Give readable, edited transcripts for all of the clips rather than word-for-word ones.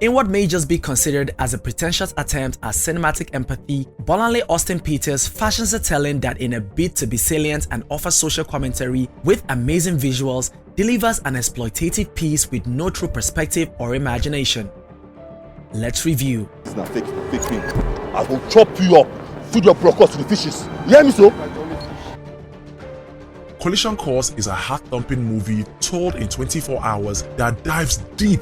In what may just be considered as a pretentious attempt at cinematic empathy, bluntly Austen-Peters fashions a telling that in a bid to be salient and offer social commentary with amazing visuals, delivers an exploitative piece with no true perspective or imagination. Let's review. It's not fake me. I will chop you up, feed your brokers to the fishes. You hear me so? Collision Course is a heart-thumping movie told in 24 hours that dives deep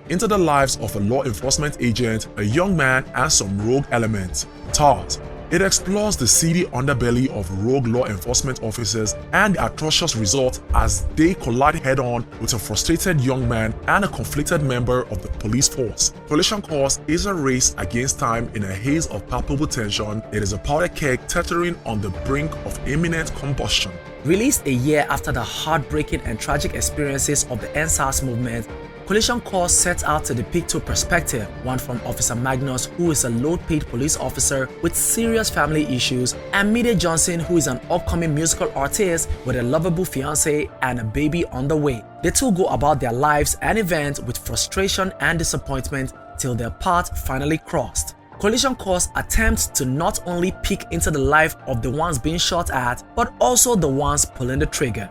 into the lives of a law enforcement agent, a young man, and some rogue elements. Tars. It explores the seedy underbelly of rogue law enforcement officers and the atrocious result as they collide head-on with a frustrated young man and a conflicted member of the police force. Collision Course is a race against time in a haze of palpable tension. It is a powder keg teetering on the brink of imminent combustion. Released a year after the heartbreaking and tragic experiences of the NSAS movement, Collision Course sets out to depict two perspectives, one from Officer Magnus, who is a low-paid police officer with serious family issues, and Mide Johnson, who is an upcoming musical artist with a lovable fiancé and a baby on the way. The two go about their lives and events with frustration and disappointment till their path finally crossed. Collision Course attempts to not only peek into the life of the ones being shot at, but also the ones pulling the trigger.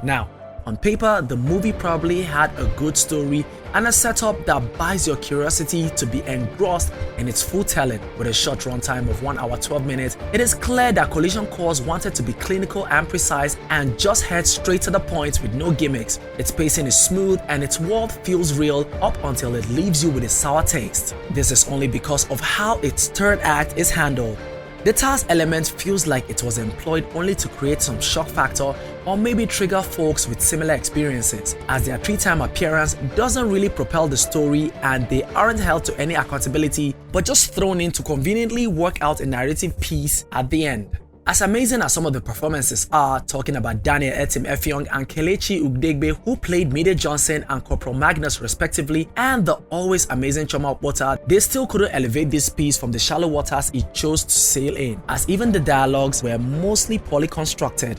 Now, on paper, the movie probably had a good story and a setup that buys your curiosity to be engrossed in its full telling. With a short runtime of 1 hour 12 minutes, it is clear that Collision Course wanted to be clinical and precise and just head straight to the point with no gimmicks. Its pacing is smooth and its world feels real up until it leaves you with a sour taste. This is only because of how its third act is handled. The TARS element feels like it was employed only to create some shock factor or maybe trigger folks with similar experiences, as their 3-time appearance doesn't really propel the story and they aren't held to any accountability but just thrown in to conveniently work out a narrative piece at the end. As amazing as some of the performances are, talking about Daniel Etim Effiong and Kelechi Ugdegbe, who played Mide Johnson and Corporal Magnus respectively, and the always amazing Choma Okpota, they still couldn't elevate this piece from the shallow waters it chose to sail in, as even the dialogues were mostly poorly constructed.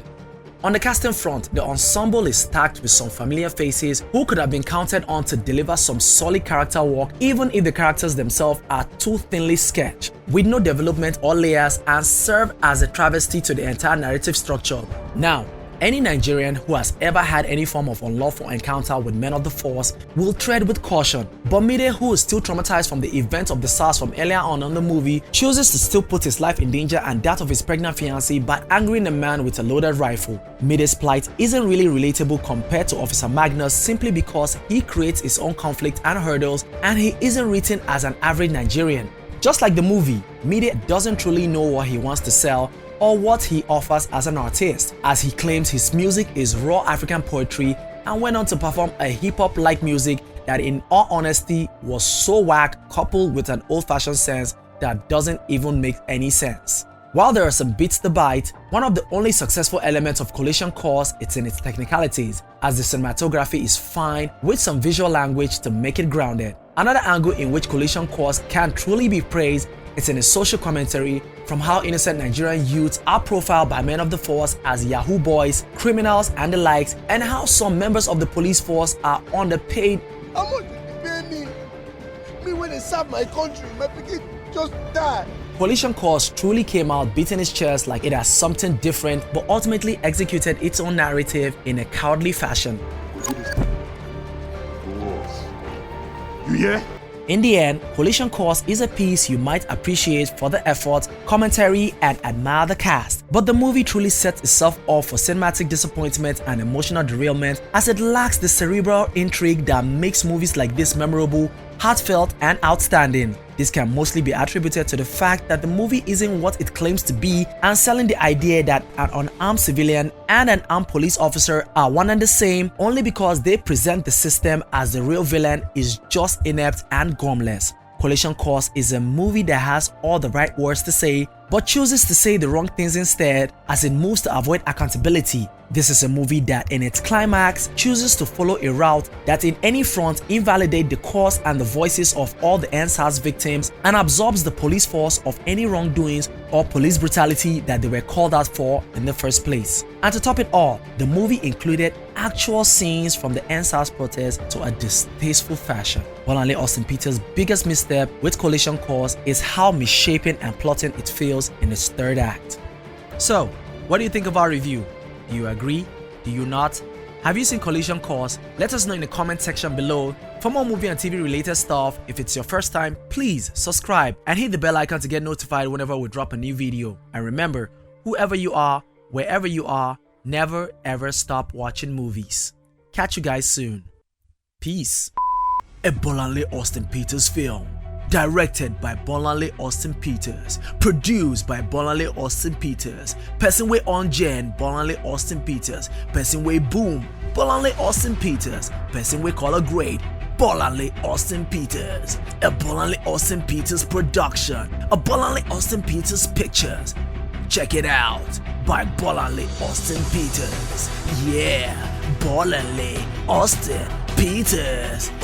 On the casting front, the ensemble is stacked with some familiar faces who could have been counted on to deliver some solid character work even if the characters themselves are too thinly sketched, with no development or layers, and serve as a travesty to the entire narrative structure. Now, any Nigerian who has ever had any form of unlawful encounter with men of the force will tread with caution, but Mide, who is still traumatized from the events of the SARS from earlier on in the movie, chooses to still put his life in danger and that of his pregnant fiancée by angering a man with a loaded rifle. Mide's plight isn't really relatable compared to Officer Magnus simply because he creates his own conflict and hurdles and he isn't written as an average Nigerian. Just like the movie, Mide doesn't truly know what he wants to sell or what he offers as an artist, as he claims his music is raw African poetry and went on to perform a hip-hop-like music that in all honesty was so whack, coupled with an old-fashioned sense that doesn't even make any sense. While there are some beats to bite, one of the only successful elements of Collision Course is in its technicalities, as the cinematography is fine with some visual language to make it grounded. Another angle in which Collision Course can truly be praised is in its social commentary, from how innocent Nigerian youths are profiled by men of the force as Yahoo boys, criminals and the likes, and how some members of the police force are underpaid. How much did you pay me? Me when they serve my country, my pikin just die. Collision Course truly came out beating its chest like it has something different, but ultimately executed its own narrative in a cowardly fashion. You hear? In the end, Collision Course is a piece you might appreciate for the effort, commentary, and admire the cast. But the movie truly sets itself off for cinematic disappointment and emotional derailment, as it lacks the cerebral intrigue that makes movies like this memorable, heartfelt, and outstanding. This can mostly be attributed to the fact that the movie isn't what it claims to be and selling the idea that an unarmed civilian and an armed police officer are one and the same only because they present the system as the real villain is just inept and gumless. Collision Course is a movie that has all the right words to say but chooses to say the wrong things instead as it moves to avoid accountability. This is a movie that in its climax chooses to follow a route that in any front invalidates the cause and the voices of all the NSAS victims and absorbs the police force of any wrongdoings or police brutality that they were called out for in the first place. And to top it all, the movie included actual scenes from the NSAS protest to a distasteful fashion. Bolanle Austen-Peters' biggest misstep with Collision Course is how misshapen and plotting it feels in its third act. So, what do you think of our review? Do you agree? Do you not? Have you seen Collision Course? Let us know in the comment section below. For more movie and TV related stuff, if it's your first time, please subscribe and hit the bell icon to get notified whenever we drop a new video. And remember, whoever you are, wherever you are, never ever stop watching movies. Catch you guys soon. Peace. A Bolanle Austen-Peters film. Directed by Bolanle Austen-Peters. Produced by Bolanle Austen-Peters. Person way on Jen, Bolanle Austen-Peters. Person way boom, Bolanle Austen-Peters. Person way color grade, Bolanle Austen-Peters. A Bolanle Austen-Peters production. A Bolanle Austen-Peters pictures. Check it out. By Bolanle Austen-Peters. Yeah, Bolanle Austen-Peters.